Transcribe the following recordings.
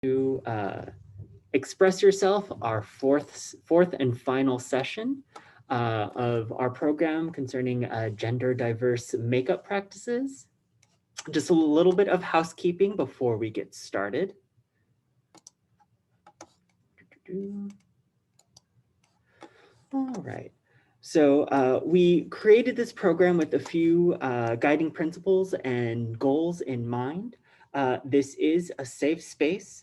to Express Yourself, our fourth and final session of our program concerning gender diverse makeup practices. Just a little bit of housekeeping before we get started. All right. So we created this program with a few guiding principles and goals in mind. This is a safe space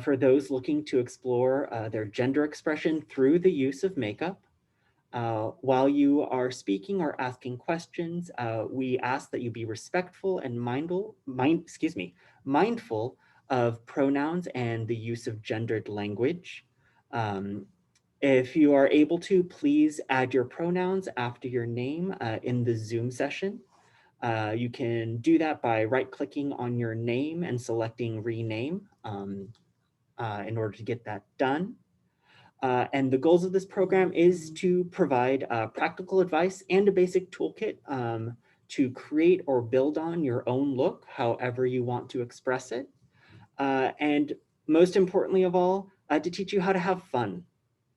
for those looking to explore their gender expression through the use of makeup. While you are speaking or asking questions, we ask that you be respectful and mindful of pronouns and the use of gendered language. If you are able to, please add your pronouns after your name in the Zoom session. You can do that by right-clicking on your name and selecting rename in order to get that done. And the goals of this program is to provide practical advice and a basic toolkit to create or build on your own look, however you want to express it. And most importantly of all, to teach you how to have fun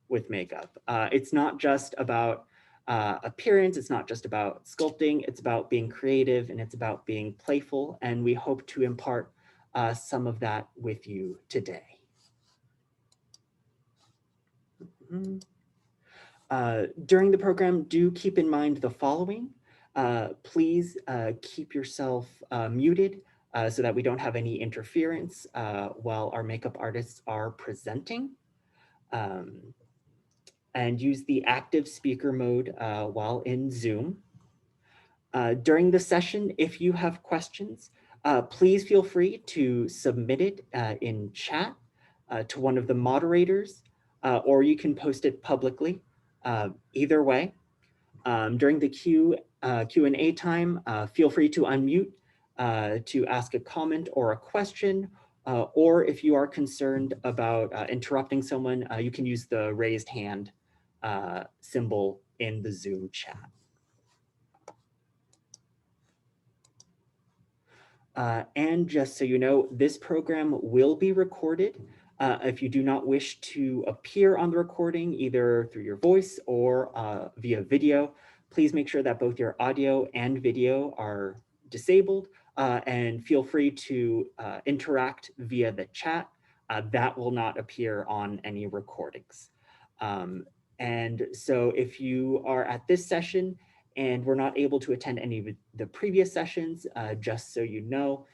with makeup. It's not just about appearance, it's not just about sculpting, it's about being creative and it's about being playful. And we hope to impart some of that with you today. During the program, do keep in mind the following. Please keep yourself muted so that we don't have any interference while our makeup artists are presenting. And use the active speaker mode while in Zoom. During the session, if you have questions, please feel free to submit it in chat to one of the moderators, or you can post it publicly. Either way, during the Q&A time, feel free to unmute to ask a comment or a question, or if you are concerned about interrupting someone, you can use the raised hand symbol in the Zoom chat. And just so you know, this program will be recorded. If you do not wish to appear on the recording, either through your voice or via video, please make sure that both your audio and video are disabled, and feel free to interact via the chat. That will not appear on any recordings. And so if you are at this session and were not able to attend any of the previous sessions, just so you know,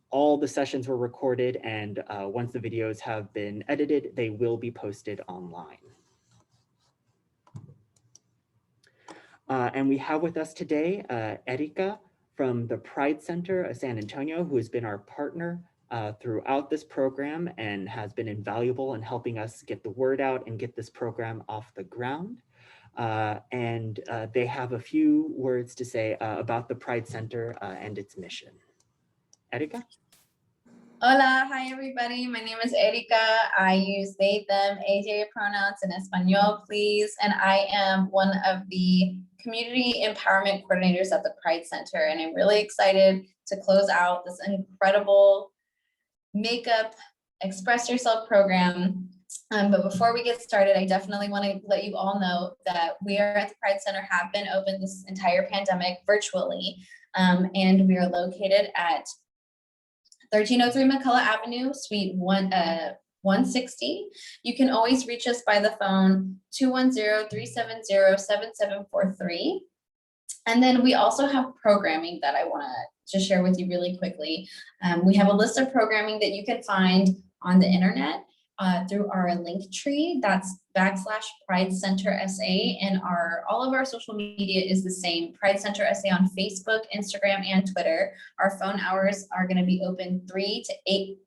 all the sessions were recorded, and once the videos have been edited, they will be posted online. And we have with us today Erika from the Pride Center of San Antonio, who has been our partner throughout this program and has been invaluable in helping us get the word out and get this program off the ground. And they have a few words to say about the Pride Center and its mission. Erika? Hola, hi everybody. My name is Erika. I use they, them, AJ pronouns in Espanol, please. And I am one of the community empowerment coordinators at the Pride Center. And I'm really excited to close out this incredible makeup Express Yourself program. But before we get started, I definitely want to let you all know that we are at the Pride Center, have been open this entire pandemic virtually. And we are located at 1303 McCullough Avenue, Suite 160. You can always reach us by the phone 210-370-7743. And then we also have programming that I want to just share with you really quickly. We have a list of programming that you can find on the internet through our link tree. That's /Pride Center SA, and all of our social media is the same. Pride Center SA on Facebook, Instagram, and Twitter. Our phone hours are going to be open 3 to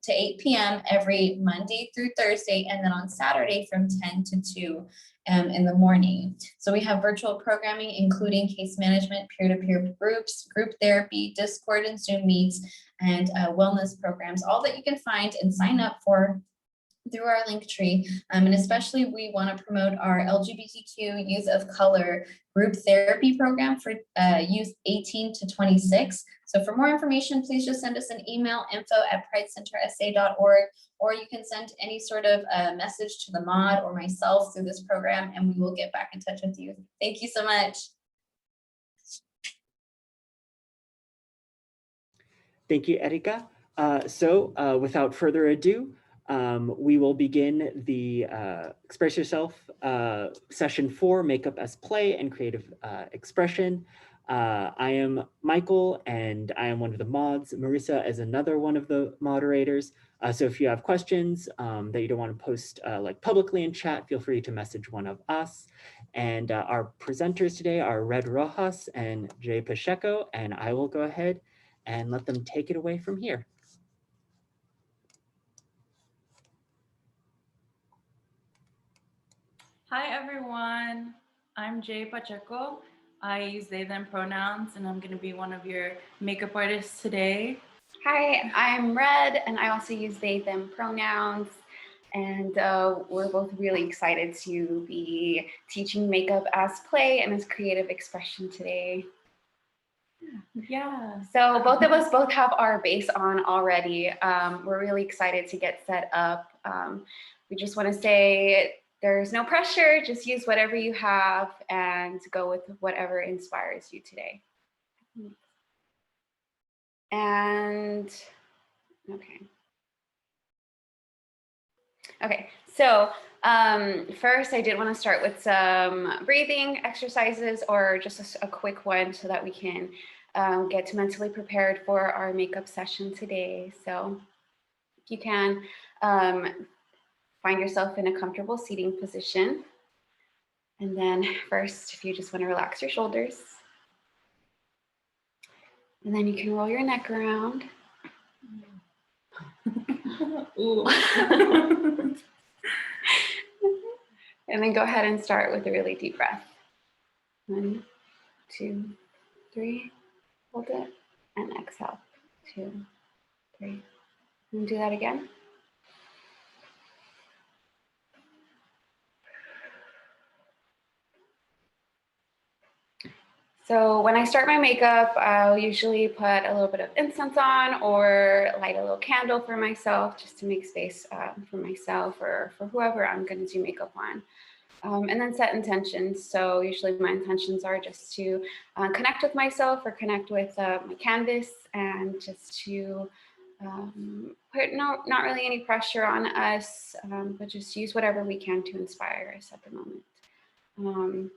8 p.m. every Monday through Thursday, and then on Saturday from 10 to 2 in the morning. So we have virtual programming, including case management, peer-to-peer groups, group therapy, Discord and Zoom meets, and wellness programs, all that you can find and sign up for through our link tree. And especially we want to promote our LGBTQ youth of color group therapy program for youth 18 to 26. So for more information, please just send us an email, info@pridecentersa.org, or you can send any sort of message to the mod or myself through this program, and we will get back in touch with you. Thank you so much. Thank you, Erika. Without further ado, we will begin the Express Yourself session 4, Makeup as Play and Creative Expression. I am Michael, and I am one of the mods. Marissa is another one of the moderators. So if you have questions that you don't want to post like publicly in chat, feel free to message one of us. And our presenters today are Red Rojas and Jay Pacheco, and I will go ahead and let them take it away from here. Hi, everyone. I'm Jay Pacheco. I use they, them pronouns, and I'm going to be one of your makeup artists today. Hi, I'm Red, and I also use they, them pronouns. And we're both really excited to be teaching makeup as play and as creative expression today. Yeah. So both of us have our base on already. We're really excited to get set up. We just want to say there's no pressure, just use whatever you have and go with whatever inspires you today. And okay, so first I did want to start with some breathing exercises, or just a quick one so that we can get mentally prepared for our makeup session today. So if you can, find yourself in a comfortable seating position. And then first, if you just want to relax your shoulders. And then you can roll your neck around. Ooh. And then go ahead and start with a really deep breath. 1, 2, 3. Hold it and exhale. 2, 3. And do that again. So when I start my makeup, I'll usually put a little bit of incense on or light a little candle for myself, just to make space for myself or for whoever I'm going to do makeup on. And then set intentions. So usually my intentions are just to connect with myself or connect with my canvas, and just to put not really any pressure on us, but just use whatever we can to inspire us at the moment.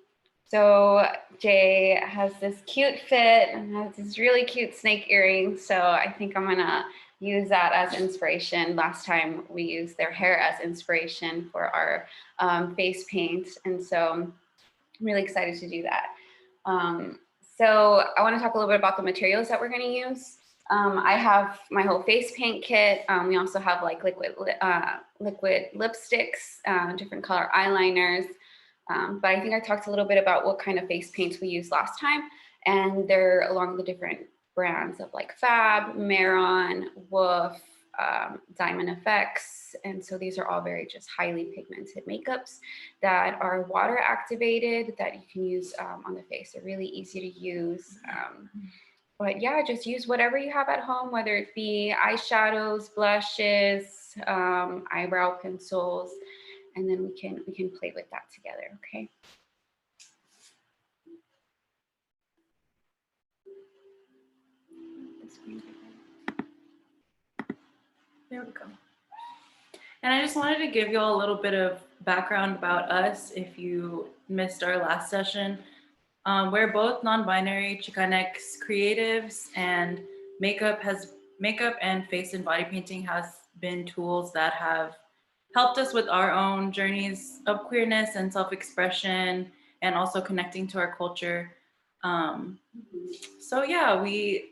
So Jay has this cute fit and has these really cute snake earrings. So I think I'm gonna use that as inspiration. Last time we used their hair as inspiration for our face paint. And so I'm really excited to do that. So I wanna talk a little bit about the materials that we're gonna use. I have my whole face paint kit. We also have like liquid lipsticks, different color eyeliners. But I think I talked a little bit about what kind of face paints we used last time, and they're along the different brands of like Fab, Maron, Woof, Diamond Effects. And so these are all very just highly pigmented makeups that are water activated that you can use on the face. They're really easy to use. But yeah, just use whatever you have at home, whether it be eyeshadows, blushes, eyebrow pencils. And then we can play with that together, okay? There we go. And I just wanted to give you all a little bit of background about us if you missed our last session. We're both non-binary Chicanx creatives, and makeup and face and body painting has been tools that have helped us with our own journeys of queerness and self-expression, and also connecting to our culture. So yeah,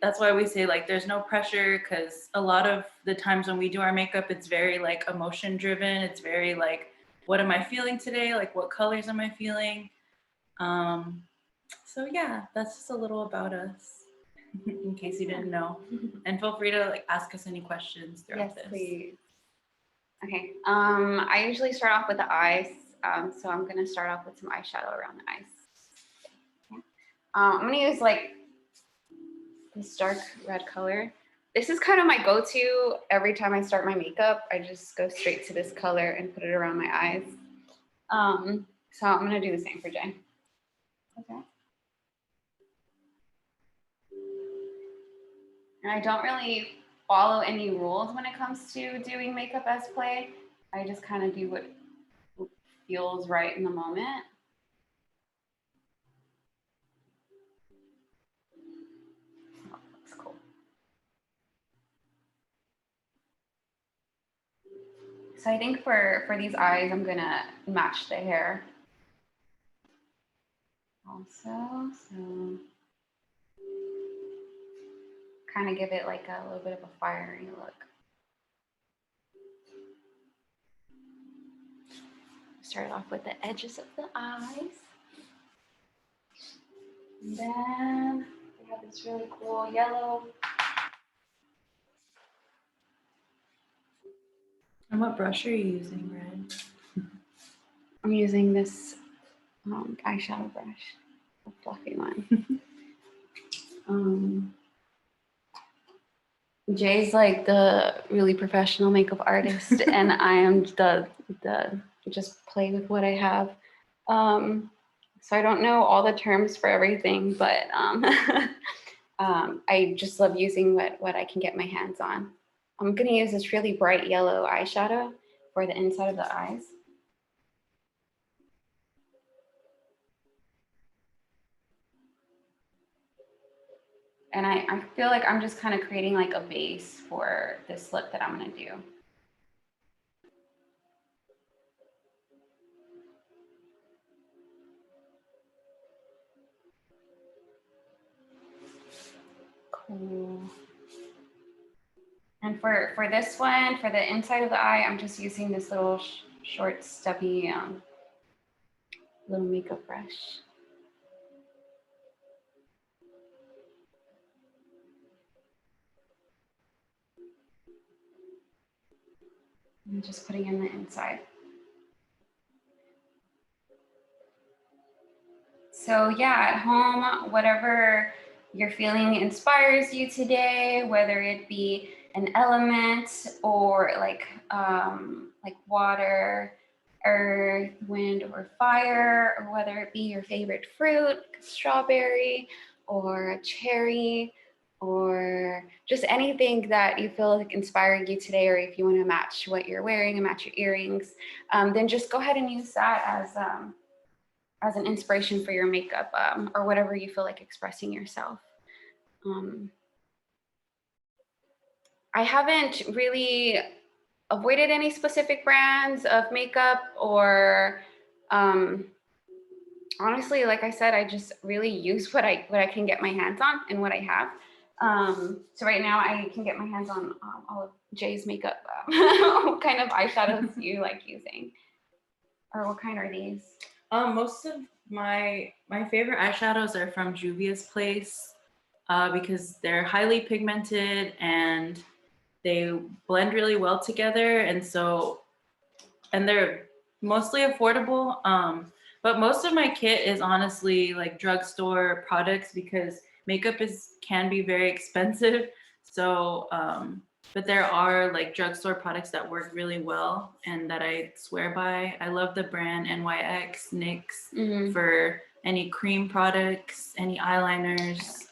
that's why we say like there's no pressure, because a lot of the times when we do our makeup, it's very like emotion driven. It's very like, what am I feeling today? Like, what colors am I feeling? So yeah, that's just a little about us, in case you didn't know. And feel free to like ask us any questions throughout this. Yes, please. Okay, I usually start off with the eyes. So I'm gonna start off with some eyeshadow around the eyes. Okay. I'm gonna use like this dark red color. This is kind of my go-to every time I start my makeup. I just go straight to this color and put it around my eyes. So I'm gonna do the same for Jay. Okay. And I don't really follow any rules when it comes to doing makeup as play. I just kind of do what feels right in the moment. Oh, looks cool. So I think for these eyes, I'm gonna match the hair. Also, so kind of give it like a little bit of a fiery look. Start off with the edges of the eyes. And then we have this really cool yellow. And what brush are you using, Red? I'm using this eyeshadow brush, a fluffy one. Jay's like the really professional makeup artist, and I am the just play with what I have. So I don't know all the terms for everything, but I just love using what I can get my hands on. I'm gonna use this really bright yellow eyeshadow for the inside of the eyes. And I feel like I'm just kind of creating like a base for this look that I'm gonna do. Cool. And for this one, for the inside of the eye, I'm just using this little short, stubby little makeup brush. I'm just putting in the inside. So yeah, at home, whatever you're feeling inspires you today, whether it be an element or like water, earth, wind, or fire, or whether it be your favorite fruit, strawberry or a cherry, or just anything that you feel like inspired you today, or if you want to match what you're wearing and match your earrings, then just go ahead and use that as an inspiration for your makeup, or whatever you feel like expressing yourself. I haven't really avoided any specific brands of makeup, or honestly, like I said, I just really use what I can get my hands on and what I have. So right now I can get my hands on all of Jay's makeup. What kind of eyeshadows do you like using? Or what kind are these? Most of my favorite eyeshadows are from Juvia's Place because they're highly pigmented and they blend really well together, and they're mostly affordable. But most of my kit is honestly like drugstore products because makeup can be very expensive. So, but there are like drugstore products that work really well and that I swear by. I love the brand NYX, NYX for any cream products, any eyeliners.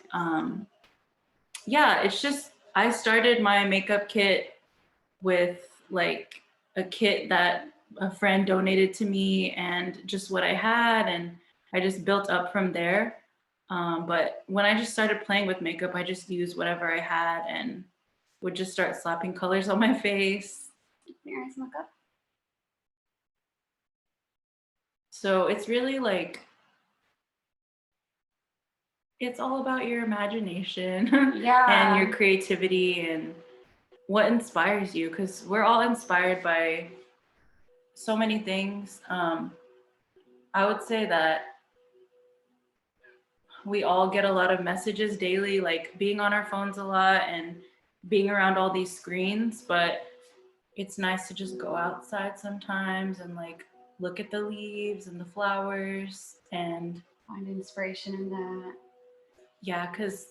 Yeah, it's just, I started my makeup kit with like a kit that a friend donated to me and just what I had, and I just built up from there. But when I just started playing with makeup, I just used whatever I had and would just start slapping colors on my face. Your eyes look up. So it's really like, it's all about your imagination and your creativity and what inspires you, because we're all inspired by so many things. I would say that we all get a lot of messages daily, like being on our phones a lot and being around all these screens, but it's nice to just go outside sometimes and like look at the leaves and the flowers, and Find inspiration in that. yeah, because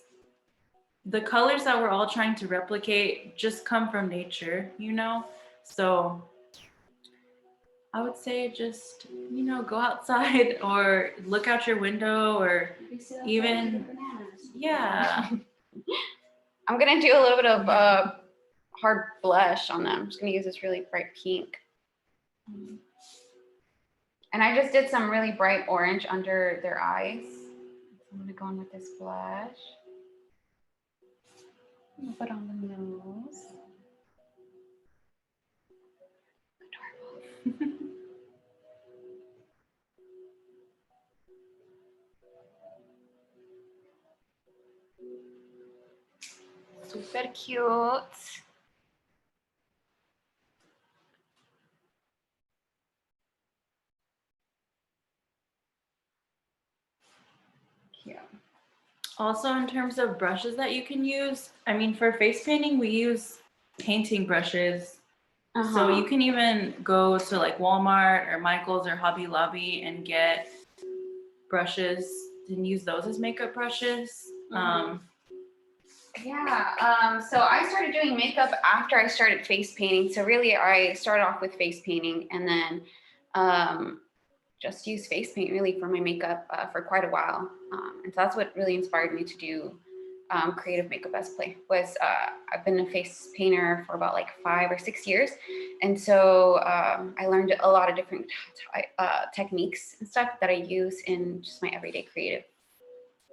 the colors that we're all trying to replicate just come from nature, you know? So I would say just, you know, go outside or look out your window or even, yeah. I'm gonna do a little bit of hard blush on them. I'm just gonna use this really bright pink. And I just did some really bright orange under their eyes. I'm gonna go in with this blush. I'm gonna put on the nose. Adorable. Super cute. Cute. Also, in terms of brushes that you can use, I mean, for face painting, we use painting brushes. So you can even go to like Walmart or Michael's or Hobby Lobby and get brushes and use those as makeup brushes. Yeah, so I started doing makeup after I started face painting. So really I started off with face painting and then just used face paint really for my makeup for quite a while. And so that's what really inspired me to do creative makeup as play was I've been a face painter for about like 5 or 6 years. And so I learned a lot of different techniques and stuff that I use in just my everyday creative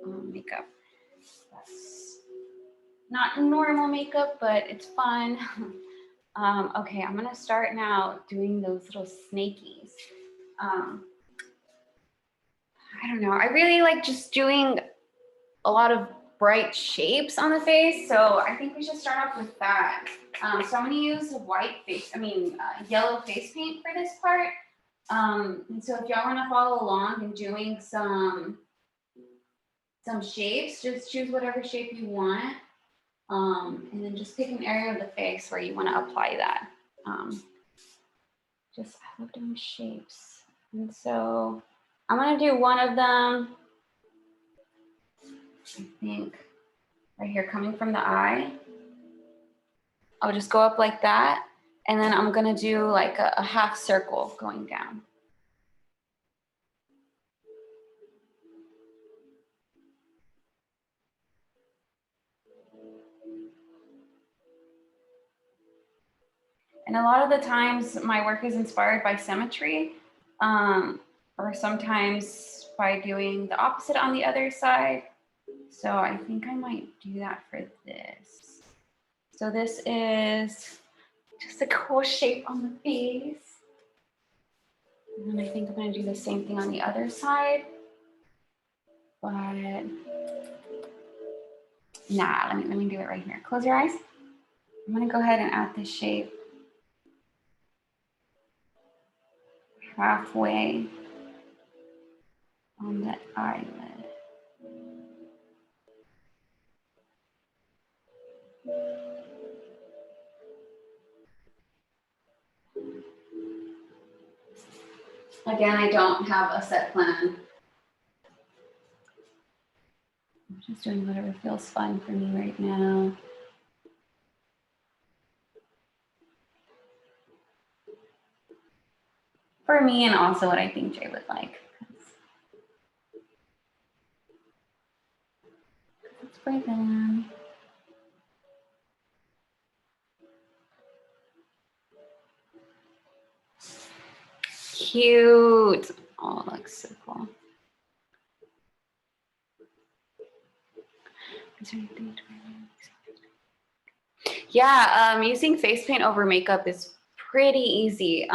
makeup. That's not normal makeup, but it's fun. Okay, I'm gonna start now doing those little snakies. I don't know, I really like just doing a lot of bright shapes on the face, so I think we should start off with that. So I'm gonna use yellow face paint for this part. And so if y'all wanna follow along and doing some shapes, just choose whatever shape you want. And then just pick an area of the face where you want to apply that. I love doing shapes. And so I'm going to do one of them, I think, right here, coming from the eye. I'll just go up like that. And then I'm going to do like a half circle going down. And a lot of the times my work is inspired by symmetry, or sometimes by doing the opposite on the other side. So I think I might do that for this. So this is just a cool shape on the face. And then I think I'm gonna do the same thing on the other side. But nah, let me do it right here. Close your eyes. I'm gonna go ahead and add this shape halfway on the eyelid. Again, I don't have a set plan. I'm just doing whatever feels fun for me right now. For me, and also what I think Jay would like. It's for them. Cute. Oh, it looks so cool. Is there anything to Yeah, using face paint over makeup is pretty easy.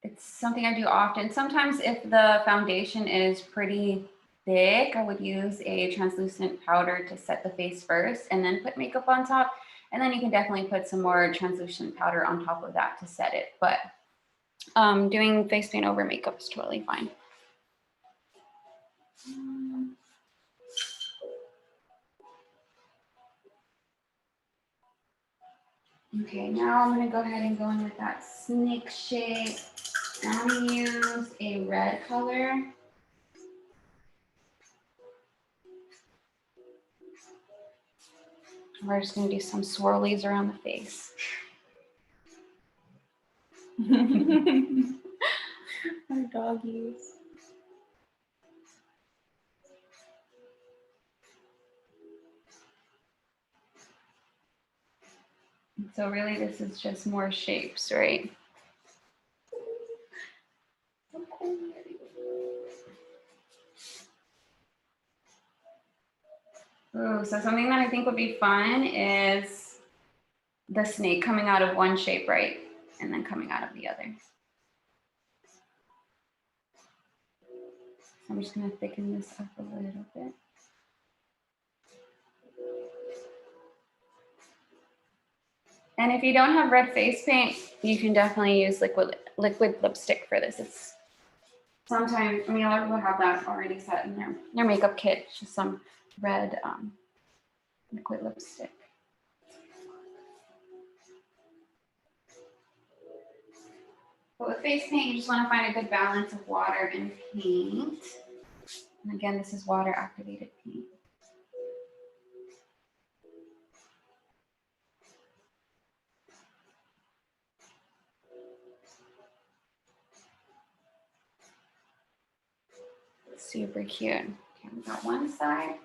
It's something I do often. Sometimes if the foundation is pretty thick, I would use a translucent powder to set the face first and then put makeup on top. And then you can definitely put some more translucent powder on top of that to set it. But doing face paint over makeup is totally fine. Okay, now I'm gonna go ahead and go in with that snake shape. I'm gonna use a red color. We're just gonna do some swirlies around the face. Our doggies. So really this is just more shapes, right? Ooh, so something that I think would be fun is the snake coming out of one shape, right? And then coming out of the other. So I'm just gonna thicken this up a little bit. And if you don't have red face paint, you can definitely use liquid lipstick for this. It's sometimes, I mean, a lot of people have that already set in their makeup kit, just some red liquid lipstick. But with face paint, you just want to find a good balance of water and paint. And again, this is water activated paint. Super cute. Okay, we got one side.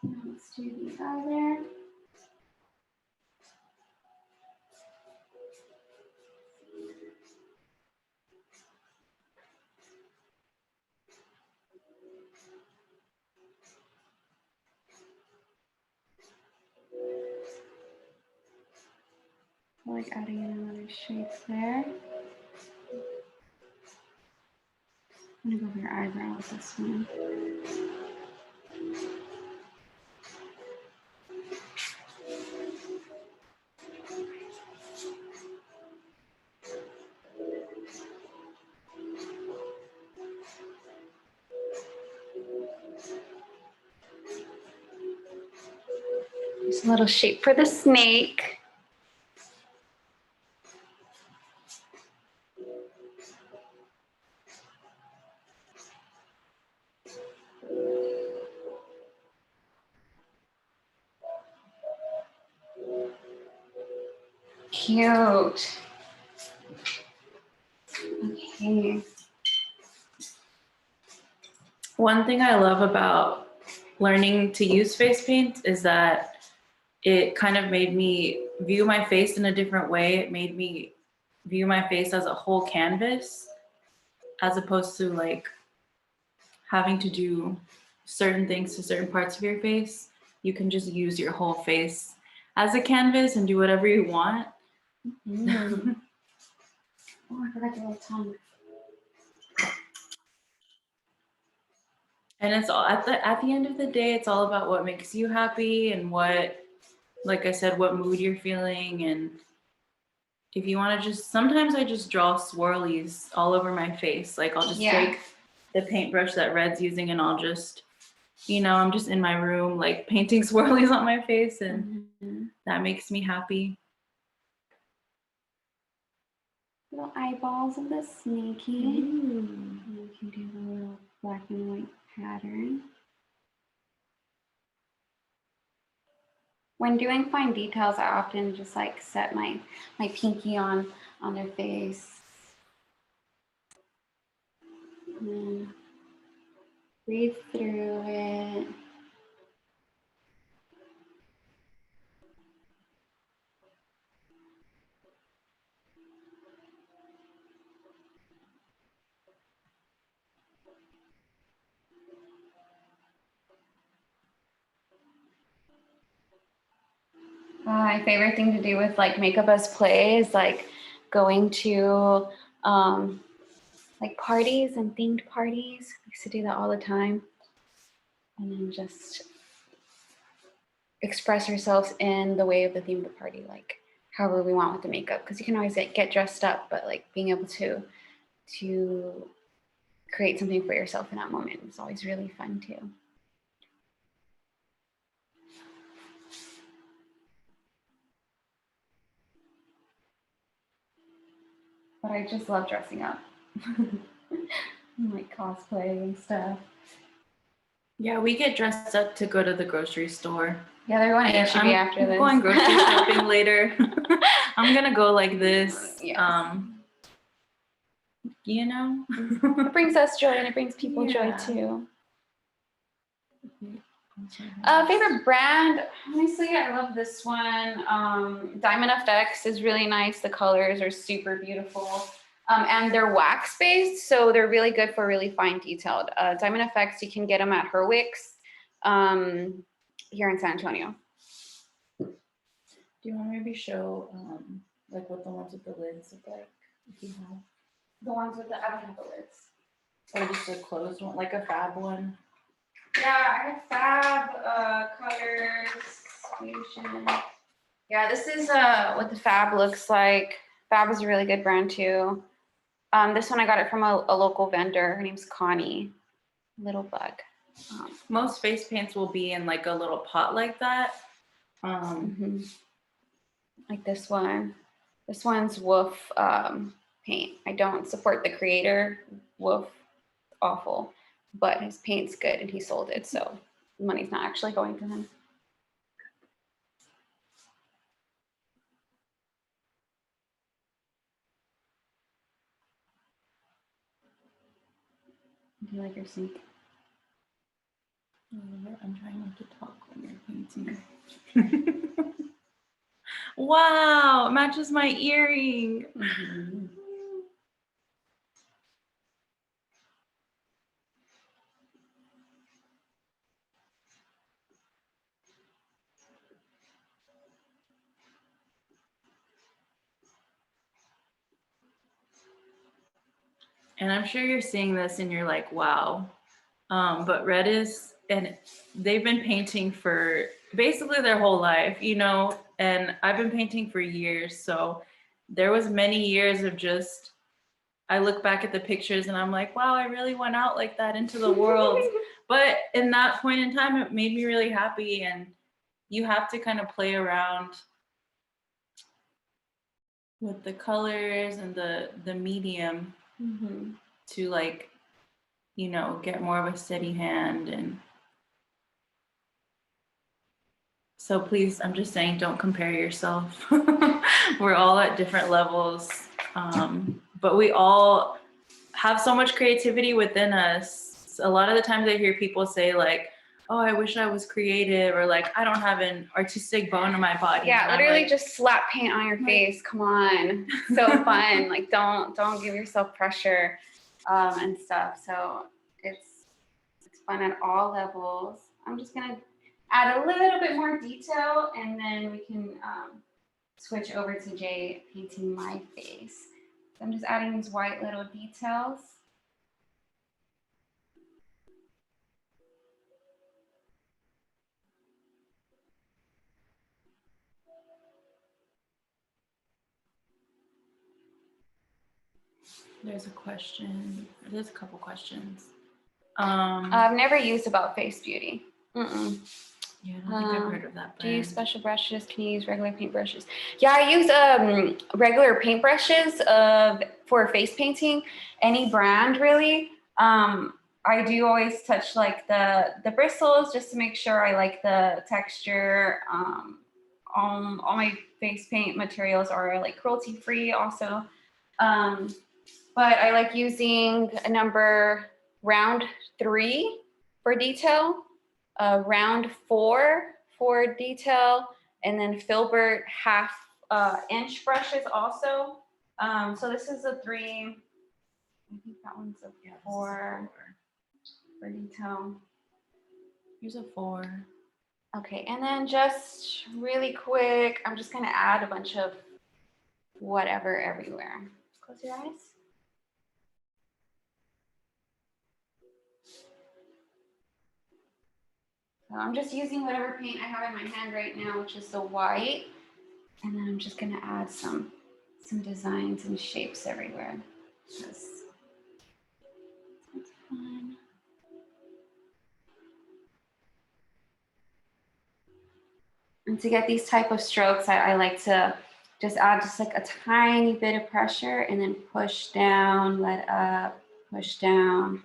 Now let's do the other. I like adding in another shape there. I'm gonna go for your eyebrow with this one. Just a little shape for the snake. Cute. Okay. One thing I love about learning to use face paint is that it kind of made me view my face in a different way. It made me view my face as a whole canvas, as opposed to like having to do certain things to certain parts of your face. You can just use your whole face as a canvas and do whatever you want. Mm. Oh, I forgot the little tongue. And it's all at the end of the day, it's all about what makes you happy and what, like I said, what mood you're feeling. And if you want to just, sometimes I just draw swirlies all over my face. Like I'll just take the paintbrush that Red's using and I'll just, you know, I'm just in my room like painting swirlies on my face, and that makes me happy. Little eyeballs of the snakey. And you can do the little black and white pattern. When doing fine details, I often just like set my pinky on their face. And then breathe through it. My favorite thing to do with like makeup as play is like going to like parties and themed parties. I used to do that all the time. And then just express ourselves in the way of the theme of the party, like however we want with the makeup. Because you can always like, get dressed up, but like being able to create something for yourself in that moment is always really fun too. but I just love dressing up. Like cosplay and stuff. Yeah, we get dressed up to go to the grocery store. Yeah, they're going to And HEB after this. I'm going grocery shopping later. I'm gonna go like this. Yes. You know? It brings us joy and it brings people joy Yeah. too. Favorite brand? Honestly, I love this one. Diamond FX is really nice. The colors are super beautiful. And they're wax based, so they're really good for really fine detailed. Diamond FX, you can get them at Herwick's here in San Antonio. Do you want to maybe show like what the ones with the lids look like? If you have The ones with the, I don't have the lids. or just a closed one, like a fab one. Yeah, I have Fab, Colors, Fusion. Yeah, this is what the Fab looks like. Fab is a really good brand too. This one I got it from a local vendor. Her name's Connie. Little Bug. Most face paints will be in like a little pot like that. Like this one. This one's Wolf paint. I don't support the creator. Wolf, awful. But his paint's good and he sold it, so the money's not actually going to him. Do you like your sink? I'm trying not to talk when you're painting. Wow, it matches my earring. And I'm sure you're seeing this and you're like, wow. But Red is, and they've been painting for basically their whole life, you know, and I've been painting for years. So there was many years of just, I look back at the pictures and I'm like, wow, I really went out like that into the world. But in that point in time, it made me really happy. And you have to kind of play around with the colors and the medium to like, you know, get more of a steady hand. And so please, I'm just saying, don't compare yourself. We're all at different levels, but we all have so much creativity within us. A lot of the times I hear people say like, oh, I wish I was creative, or like, I don't have an artistic bone in my body. Yeah, And literally like, just slap paint on your face. Come on. So fun. Like don't give yourself pressure and stuff. So it's fun at all levels. I'm just gonna add a little bit more detail and then we can switch over to Jay painting my face. So I'm just adding these white little details. there's a question. There's a couple questions. I've never used About Face Beauty. Yeah, I don't think I've heard of that brand. Do you use special brushes? Can you use regular paint brushes? Yeah, I use regular paint brushes for face painting. Any brand really. I do always touch like the bristles just to make sure I like the texture. All my face paint materials are like cruelty free also. But I like using a number round 3 for detail, round 4 for detail, and then filbert half inch brushes also. So this is a 3. I think that one's a 4 for detail. Here's a 4. Okay, and then just really quick, I'm just gonna add a bunch of whatever everywhere. Close your eyes. So I'm just using whatever paint I have in my hand right now, which is the white. And then I'm just gonna add some designs and shapes everywhere. That's fun. And to get these type of strokes, I like to Just add just like a tiny bit of pressure and then push down, let up, push down,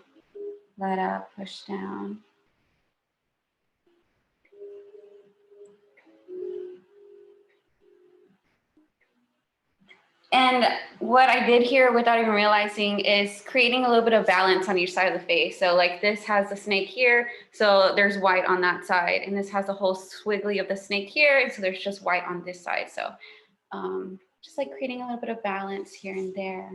let up, push down. And what I did here without even realizing is creating a little bit of balance on each side of the face. So like this has the snake here, so there's white on that side, and this has the whole squiggly of the snake here, and so there's just white on this side. So just like creating a little bit of balance here and there.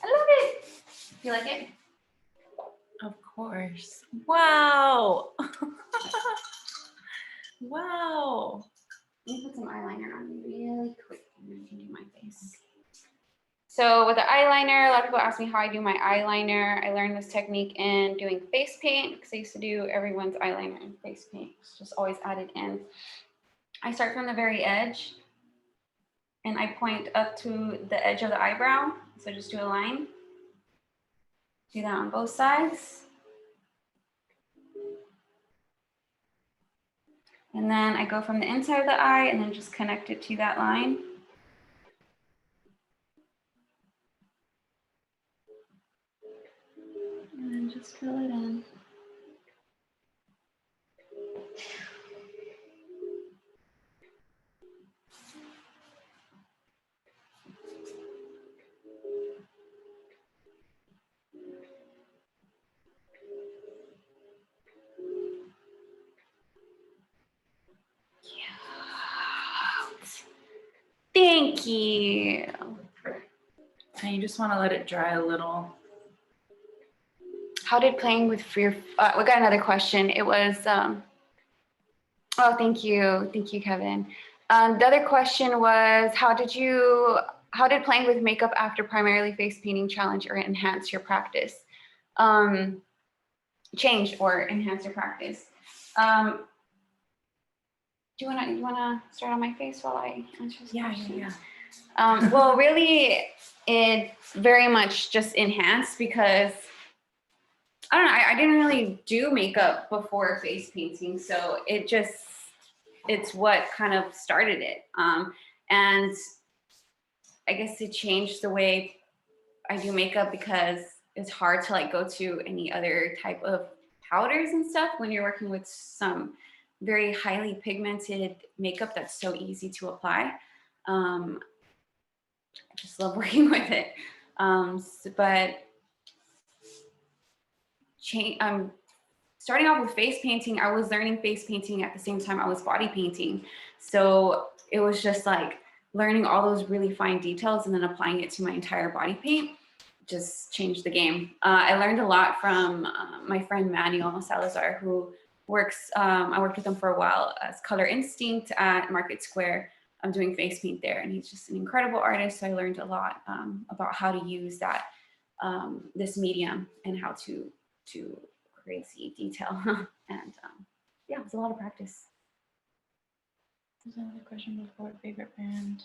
I love it. You like it? Of course. Wow. Wow. Let me put some eyeliner on really quick and then I can do my face. So with the eyeliner, a lot of people ask me how I do my eyeliner. I learned this technique in doing face paint because I used to do everyone's eyeliner in face paint. It's just always added in. I start from the very edge and I point up to the edge of the eyebrow. So just do a line. Do that on both sides. And then I go from the inside of the eye and then just connect it to that line. And then just fill it in. Thank you. And you just want to let it dry a little. How did playing with fear? We got another question. It was, oh, thank you, Kevin. The other question was, how did playing with makeup after primarily face painting challenge or enhance your practice? Change or enhance your practice? Do you wanna start on my face while I answer this question? Yeah. Well, really, it very much just enhanced because I don't know. I didn't really do makeup before face painting, so it's what kind of started it. And I guess it changed the way I do makeup because it's hard to like go to any other type of powders and stuff when you're working with some very highly pigmented makeup that's so easy to apply. I just love working with it. But starting off with face painting, I was learning face painting at the same time I was body painting. So it was just like learning all those really fine details and then applying it to my entire body paint just changed the game. I learned a lot from my friend Manuel Salazar, who works, I worked with him for a while as Color Instinct at Market Square. I'm doing face paint there, and he's just an incredible artist. So I learned a lot about how to use that, this medium and how to crazy detail. And yeah, it was a lot of practice. There's another question before favorite brand.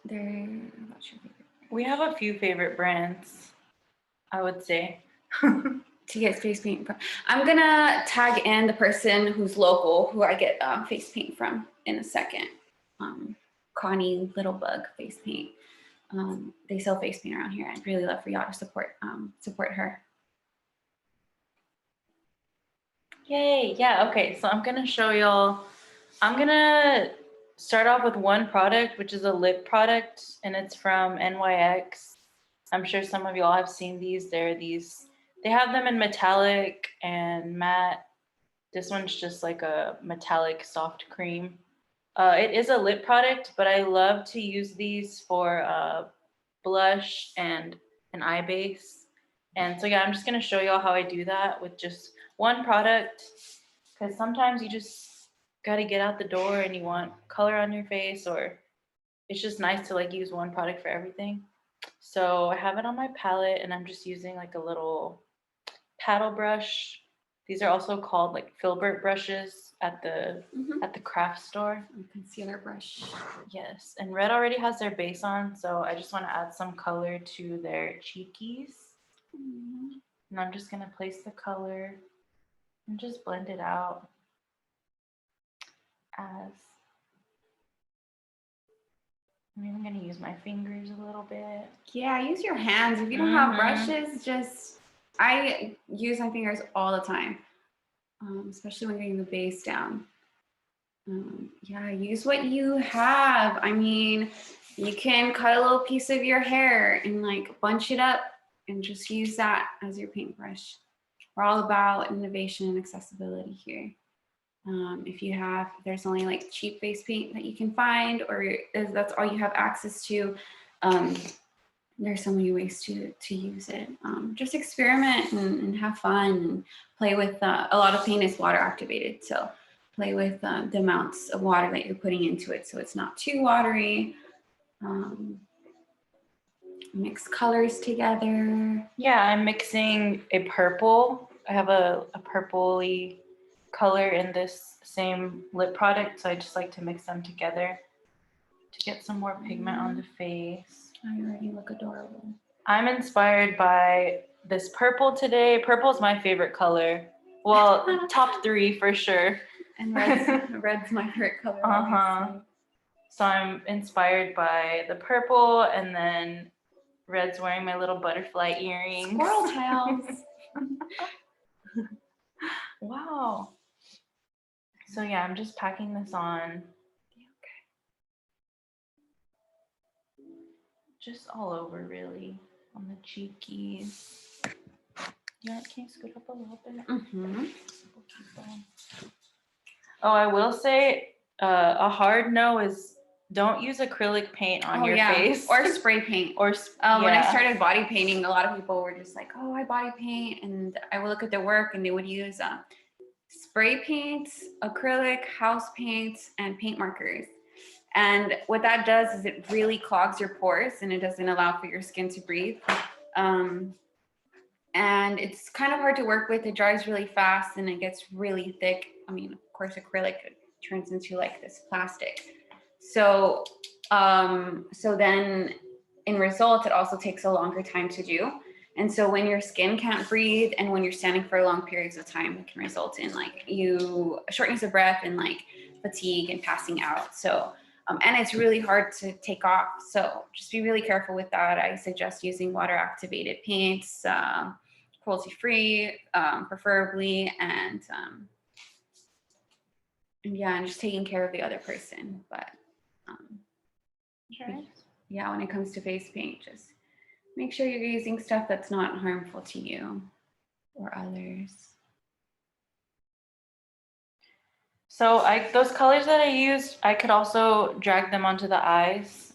What's your favorite? We have a few favorite brands, I would say. To get face paint. I'm gonna tag in the person who's local, who I get face paint from in a second. Connie Littlebug face paint. They sell face paint around here. I'd really love for y'all to support her. Yay, yeah, okay, so I'm gonna show y'all, I'm gonna start off with one product, which is a lip product, and it's from NYX. I'm sure some of y'all have seen these. They have them in metallic and matte. This one's just like a metallic soft cream. It is a lip product, but I love to use these for blush and an eye base. And so yeah, I'm just gonna show y'all how I do that with just one product, because sometimes you just gotta get out the door and you want color on your face, or it's just nice to like use one product for everything. So I have it on my palette and I'm just using like a little paddle brush These are also called like filbert brushes at the Mhm. craft store. Concealer brush. Yes, and red already has their base on, so I just want to add some color to their cheekies. And I'm just gonna place the color and just blend it out as I'm even gonna use my fingers a little bit. Yeah, use your hands. If you don't have brushes, I use my fingers all the time, especially when getting the base down. Yeah, use what you have. I mean, you can cut a little piece of your hair and like bunch it up and just use that as your paintbrush. We're all about innovation and accessibility here. If there's only like cheap face paint that you can find, or if that's all you have access to, there's so many ways to use it. Just experiment and have fun and play with, a lot of paint is water activated. So play with the amounts of water that you're putting into it so it's not too watery. Mix colors together. Yeah, I'm mixing a purple. I have a purpley color in this same lip product, so I just like to mix them together to get some more pigment on the face. I already look adorable. I'm inspired by this purple today. Purple is my favorite color. Well, top 3 for sure. And red's my favorite color. Obviously. So I'm inspired by the purple, and then red's wearing my little butterfly earrings. Squirrel tails. Wow. So yeah, I'm just packing this on. Just all over, really, on the cheekies. Yeah, can you scoot up a little bit? Oh, I will say a hard no is don't use acrylic paint on your face. Or spray paint. When I started body painting, a lot of people were just like, oh, I body paint. And I would look at their work and they would use spray paints, acrylic, house paints, and paint markers. And what that does is it really clogs your pores and it doesn't allow for your skin to breathe. And it's kind of hard to work with. It dries really fast and it gets really thick. I mean, of course, acrylic turns into like this plastic. So then in results, it also takes a longer time to do. And so when your skin can't breathe and when you're standing for long periods of time, it can result in like shortness of breath and like fatigue and passing out. So, and it's really hard to take off. So just be really careful with that. I suggest using water activated paints, cruelty free, preferably, and just taking care of the other person. But yeah, when it comes to face paint, just make sure you're using stuff that's not harmful to you or others. So those colors that I used, I could also drag them onto the eyes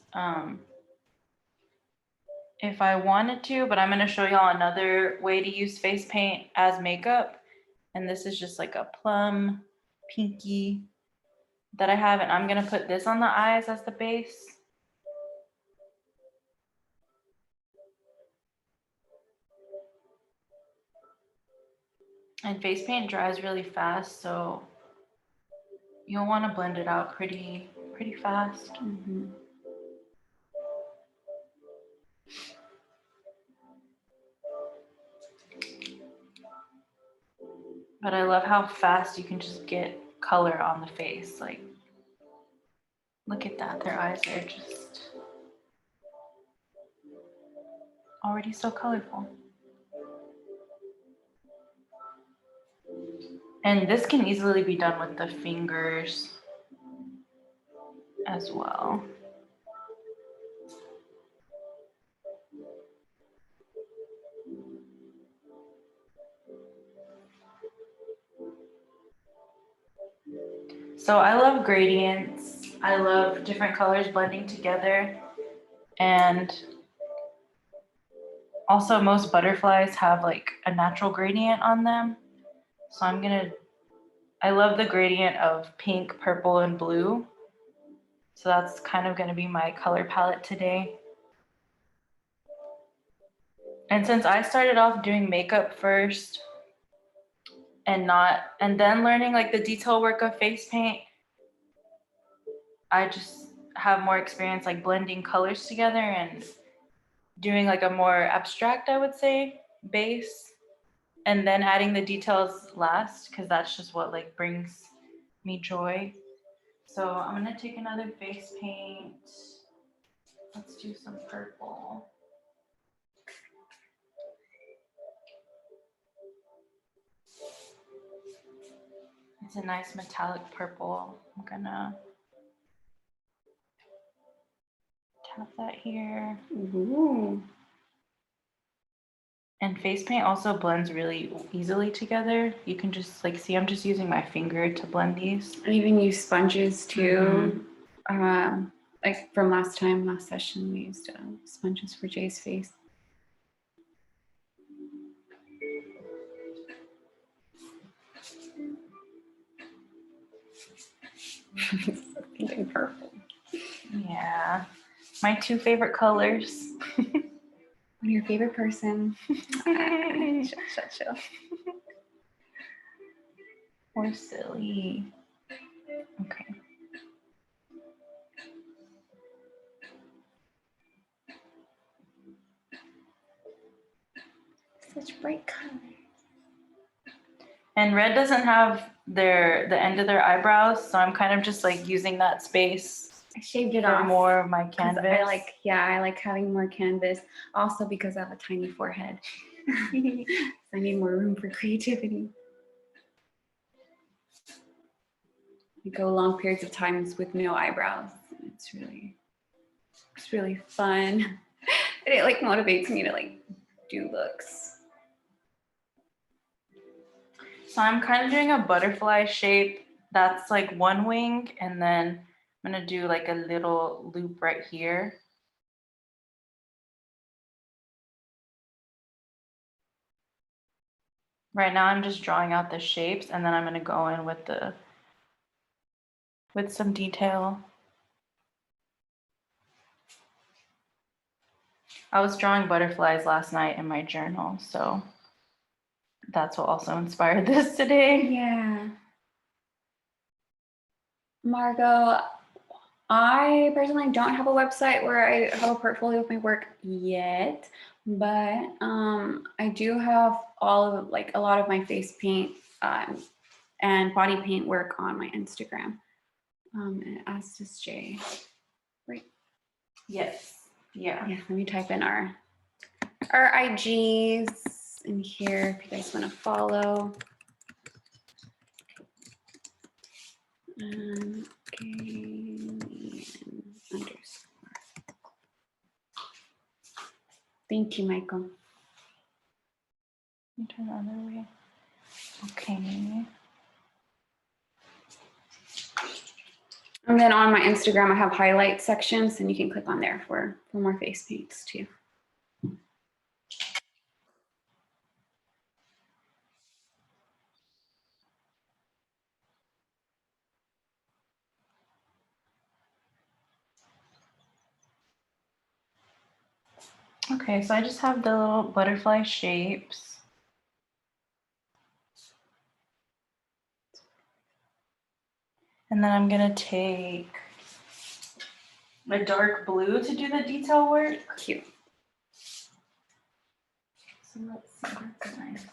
if I wanted to, but I'm going to show y'all another way to use face paint as makeup. And this is just like a plum pinky that I have, and I'm going to put this on the eyes as the base. And face paint dries really fast, so you'll want to blend it out pretty fast. But I love how fast you can just get color on the face. Like, look at that. Their eyes are just already so colorful. And this can easily be done with the fingers as well. So I love gradients. I love different colors blending together. And also most butterflies have like a natural gradient on them. So I love the gradient of pink, purple, and blue. So that's kind of gonna be my color palette today. And since I started off doing makeup first, and then learning like the detail work of face paint. I just have more experience like blending colors together and doing like a more abstract, I would say, base, and then adding the details last, because that's just what like brings me joy. So I'm gonna take another face paint. Let's do some purple. It's a nice metallic purple. I'm gonna tap that here. Ooh. And face paint also blends really easily together. You can just like see, I'm just using my finger to blend these. I even use sponges too. Like from last session, we used sponges for Jay's face. Something purple. Yeah, my two favorite colors. I'm your favorite person. Chill. Or silly. Okay. Such bright colors. And red doesn't have the end of their eyebrows, so I'm kind of just like using that space I shaved it for off. more of my 'Cause canvas. I like having more canvas. Also because I have a tiny forehead. So I need more room for creativity. I go long periods of times with no eyebrows. It's really fun. And it like motivates me to like do looks. So I'm kind of doing a butterfly shape. That's like one wing, and then I'm gonna do like a little loop right here. Right now I'm just drawing out the shapes, and then I'm gonna go in with some detail. I was drawing butterflies last night in my journal, so that's what also inspired this today. Yeah. Margot, I personally don't have a website where I have a portfolio of my work yet, but I do have all of like a lot of my face paint and body paint work on my Instagram. And as does Jay. Right. Yes. Yeah. Yeah, let me type in our IGs in here if you guys want to follow. _. Thank you, Michael. Turn the other way. Okay. And then on my Instagram, I have highlight sections, and you can click on there for more face paints too. Okay, so I just have the little butterfly shapes. And then I'm gonna take a dark blue to do the detail work. Cute. So let's see, that's nice.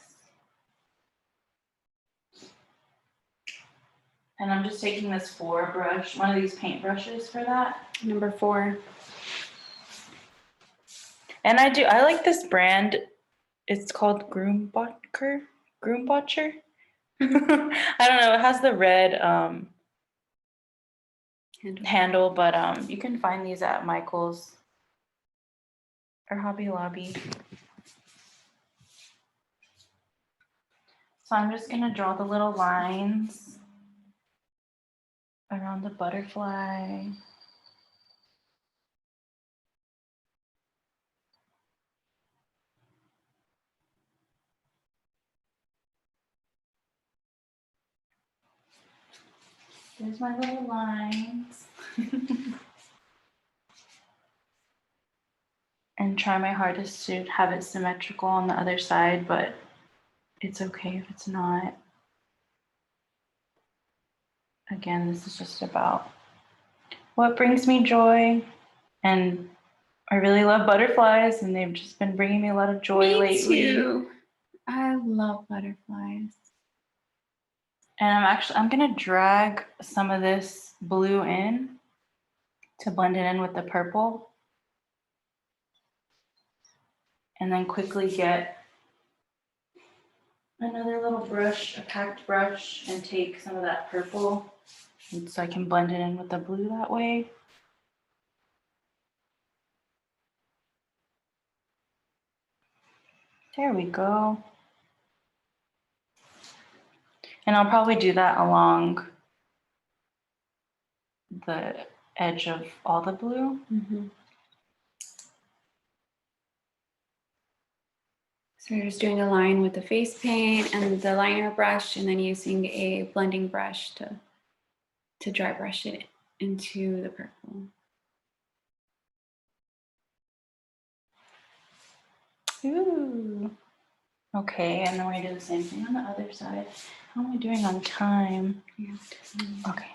And I'm just taking this 4 brush, one of these paint brushes for that. Number 4. And I like this brand. It's called Groombotcher. I don't know, it has the red handle, but you can find these at Michael's or Hobby Lobby. So I'm just gonna draw the little lines around the butterfly. There's my little lines. And try my hardest to have it symmetrical on the other side, but it's okay if it's not. again, this is just about what brings me joy. And I really love butterflies, and they've just been bringing me a lot of joy lately. Too. I love butterflies. And I'm gonna drag some of this blue in to blend it in with the purple. And then quickly get another little brush, a packed brush, and take some of that purple, and so I can blend it in with the blue that way. There we go. And I'll probably do that along the edge of all the blue. Mm-hmm. So you're just doing a line with the face paint and the liner brush, and then using a blending brush to dry brush it into the purple. Ooh. Okay, and then we're gonna do the same thing on the other side. How am I doing on time? Yeah. Okay.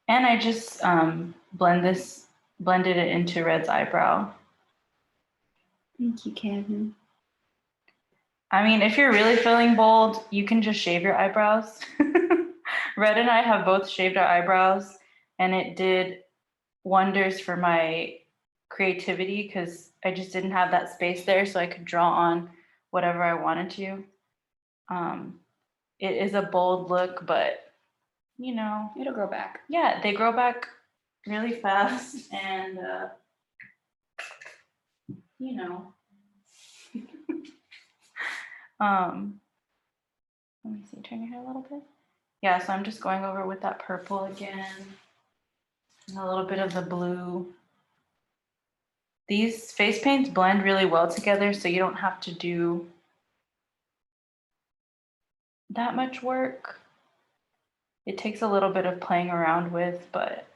And I just blended it into Red's eyebrow. Thank you, Kevin. I mean, if you're really feeling bold, you can just shave your eyebrows. Red and I have both shaved our eyebrows, and it did wonders for my creativity because I just didn't have that space there, so I could draw on whatever I wanted to. It is a bold look, but you know, It'll grow back. yeah, they grow back really fast, and you know. Let me see, turn your head a little bit. Yeah, so I'm just going over with that purple again, and a little bit of the blue. These face paints blend really well together, so you don't have to do that much work. It takes a little bit of playing around with, but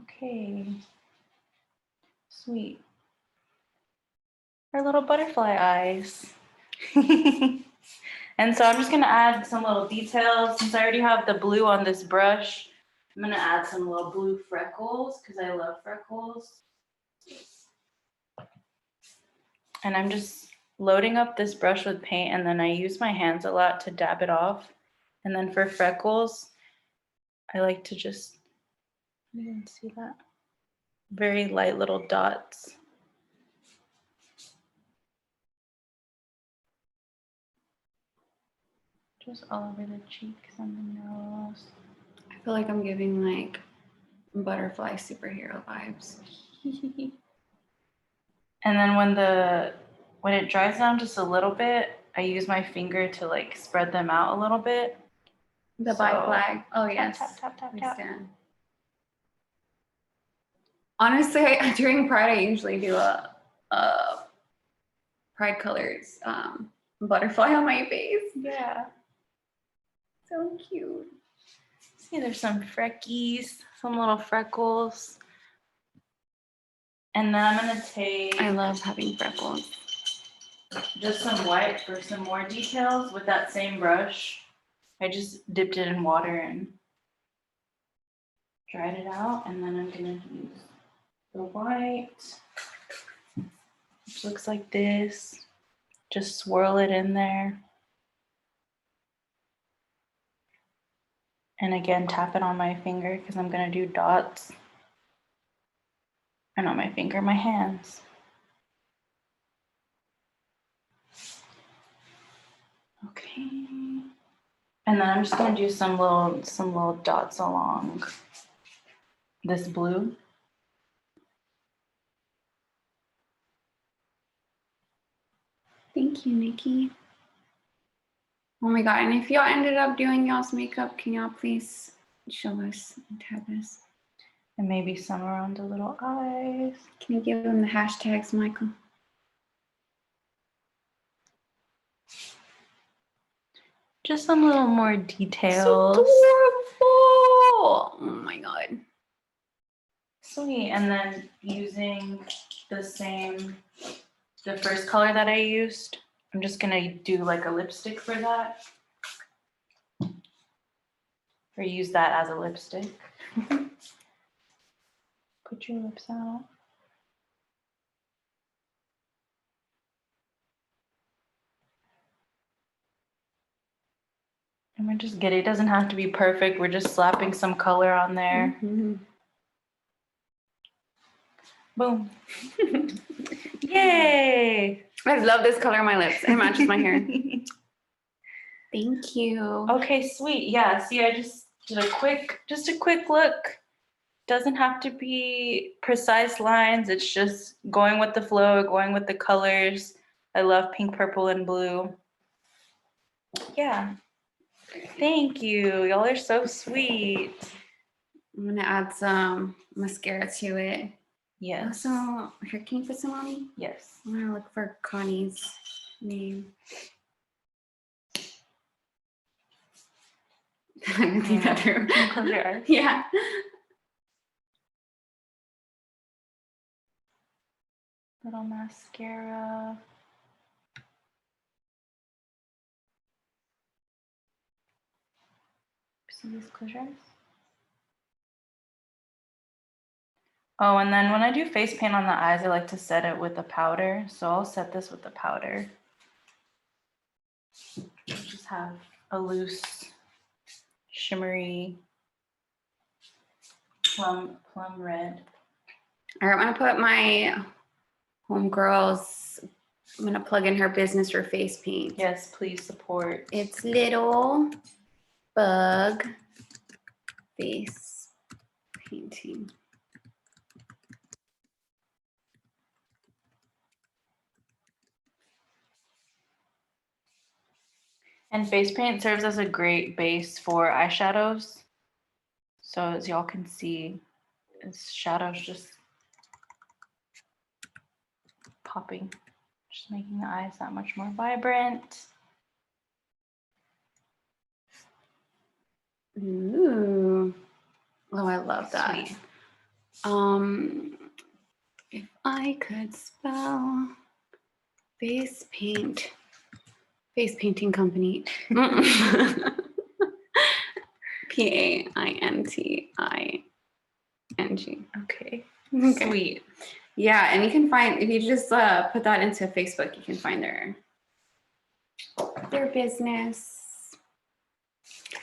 okay, sweet. Our little butterfly eyes. And so I'm just gonna add some little details. Since I already have the blue on this brush, I'm gonna add some little blue freckles because I love freckles. And I'm just loading up this brush with paint, and then I use my hands a lot to dab it off. And then for freckles, I like to just, you didn't see that? Very light little dots. Just all over the cheeks and the nose. I feel like I'm giving like butterfly superhero vibes. And then when it dries down just a little bit, I use my finger to like spread them out a little bit. The So, bi flag. Oh yes. Tap, tap, tap, I tap. stand. Honestly, during Pride, I usually do a Pride colors butterfly on my face. Yeah. So cute. See, there's some freckies, some little freckles. And then I'm gonna take I love having freckles. just some white for some more details with that same brush. I just dipped it in water and dried it out, and then I'm gonna use the white, which looks like this. Just swirl it in there. And again, tap it on my finger because I'm gonna do dots. And on my finger, my hands. Okay. And then I'm just gonna do some little dots along this blue. Thank you, Nikki. Oh my God, and if y'all ended up doing y'all's makeup, can y'all please show us and tag us? And maybe some around the little eyes. Can you give them the hashtags, Michael? Just some little more details. So adorable. Oh my God. Sweet. And then using the first color that I used, I'm just gonna do like a lipstick for that. Or use that as a lipstick. Put your lips out. And we're just getting, it doesn't have to be perfect. We're just slapping some color on there. Mhm. Boom. Yay. I love this color on my lips. It matches my hair. Thank you. Okay, sweet. Yeah, see, I just did just a quick look. Doesn't have to be precise lines. It's just going with the flow, going with the colors. I love pink, purple, and blue. Yeah. Thank you. Y'all are so sweet. I'm gonna add some mascara to it. Yes. Also, here, can you put some on me? Yes. I'm gonna look for Connie's name. I'm gonna think that through. Can you close your eyes? Yeah. Little mascara. See these, close your eyes. Oh, and then when I do face paint on the eyes, I like to set it with a powder. So I'll set this with the powder. Just have a loose, shimmery plum red. All right, I'm gonna put my homegirl's, I'm gonna plug in her business for face paint. Yes, please support. It's Little Bug Face Painting. And face paint serves as a great base for eyeshadows. So as y'all can see, it's shadows just popping, just making the eyes that much more vibrant. Ooh. Oh, I love that. Sweet. If I could spell face painting company. Painting. Okay. Okay. Sweet. Yeah, and you can find, if you just put that into Facebook, you can find their business.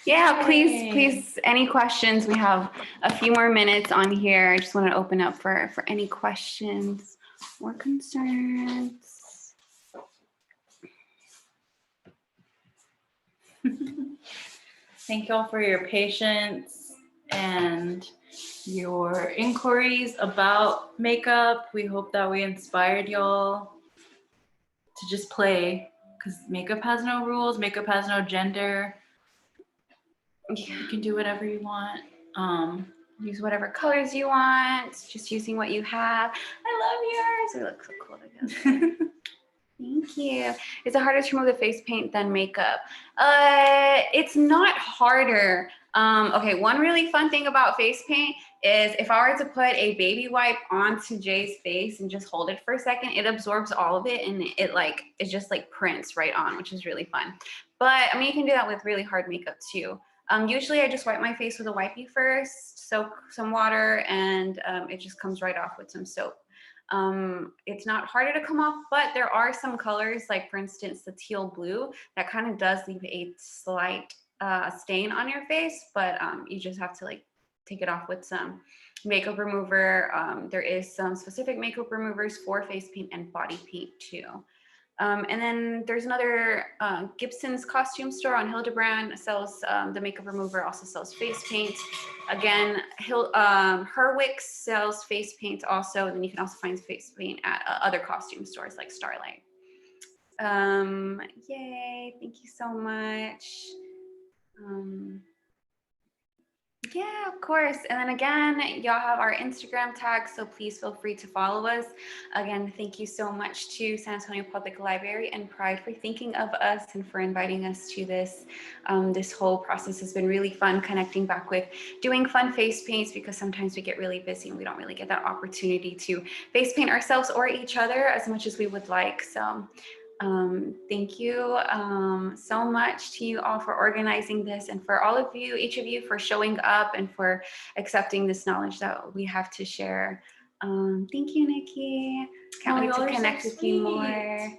Yeah, Yay. please, any questions? We have a few more minutes on here. I just want to open up for any questions or concerns. Thank y'all for your patience and your inquiries about makeup. We hope that we inspired y'all to just play, because makeup has no rules, makeup has no gender. You can do whatever you want. Use whatever colors you want, just using what you have. I love yours. They look so cool together. Thank you. Is it harder to remove the face paint than makeup? It's not harder. Okay, one really fun thing about face paint is if I were to put a baby wipe onto Jay's face and just hold it for a second, it absorbs all of it and it just like prints right on, which is really fun. But I mean, you can do that with really hard makeup too. Usually I just wipe my face with a wipey first, soak some water, and it just comes right off with some soap. It's not harder to come off, but there are some colors, like for instance, the teal blue, that kind of does leave a slight stain on your face, but you just have to like take it off with some makeup remover. There is some specific makeup removers for face paint and body paint too. And then there's another Gibson's costume store on Hildebrand sells the makeup remover, also sells face paint. Again, Herwick's sells face paint also, and then you can also find face paint at other costume stores like Starlight. Yay, thank you so much. Yeah, of course. And then again, y'all have our Instagram tag, so please feel free to follow us. Again, thank you so much to San Antonio Public Library and Pride for thinking of us and for inviting us to this. This whole process has been really fun, connecting back with doing fun face paints, because sometimes we get really busy and we don't really get that opportunity to face paint ourselves or each other as much as we would like. So thank you so much to you all for organizing this, and for all of you, each of you, for showing up and for accepting this knowledge that we have to share. Thank you, Nikki. Can't wait to connect with you more.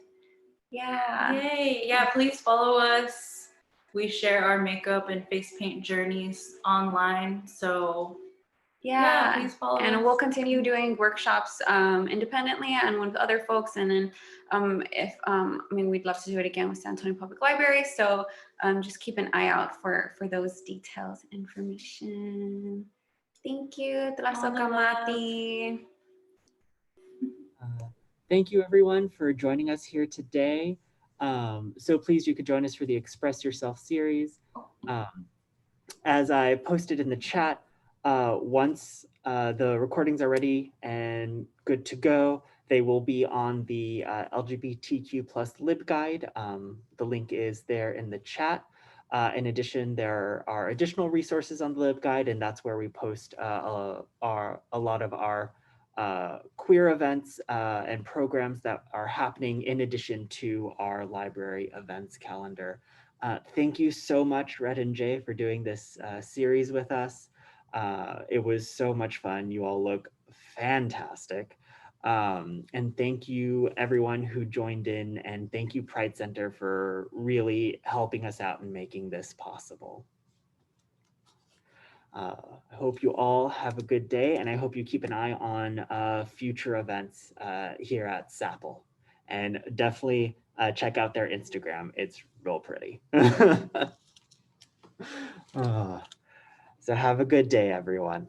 Yeah. Yay. Yeah, please follow us. We share our makeup and face paint journeys online. So Yeah, please follow us. and we'll continue doing workshops independently and with other folks. And then we'd love to do it again with San Antonio Public Library. So just keep an eye out for those details and information. Thank you. Tlasokamati. Thank you everyone for joining us here today. So please, you could join us for the Express Yourself series. As I posted in the chat, once the recordings are ready and good to go, they will be on the LGBTQ+ LibGuide. The link is there in the chat. In addition, there are additional resources on the LibGuide, and that's where we post a lot of our queer events and programs that are happening in addition to our library events calendar. Thank you so much, Red and Jay, for doing this series with us. It was so much fun. You all look fantastic. And thank you everyone who joined in, and thank you Pride Center for really helping us out and making this possible. I hope you all have a good day, and I hope you keep an eye on future events here at SAPL. And definitely check out their Instagram. It's real pretty. So have a good day, everyone.